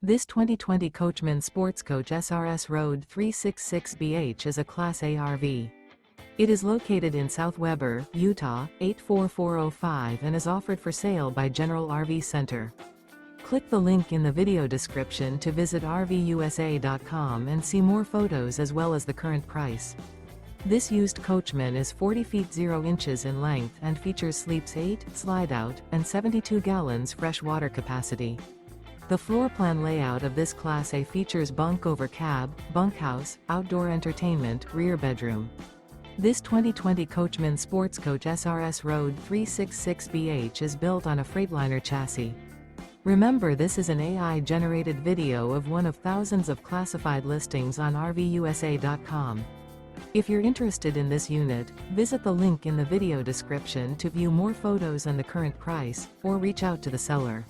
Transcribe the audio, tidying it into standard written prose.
This 2020 Coachmen Sportscoach SRS RD 366BH is a Class A RV. It is located in South Weber, Utah, 84405 and is offered for sale by General RV Center. Click the link in the video description to visit RVUSA.com and see more photos as well as the current price. This used Coachman is 40 feet 0 inches in length and features sleeps 8, slide-out, and 72 gallons fresh water capacity. The floor plan layout of this Class A features bunk over cab, bunkhouse, outdoor entertainment, rear bedroom. This 2020 Coachmen Sportscoach SRS RD 366BH is built on a Freightliner chassis. Remember, this is an AI-generated video of one of thousands of classified listings on RVUSA.com. If you're interested in this unit, visit the link in the video description to view more photos and the current price, or reach out to the seller.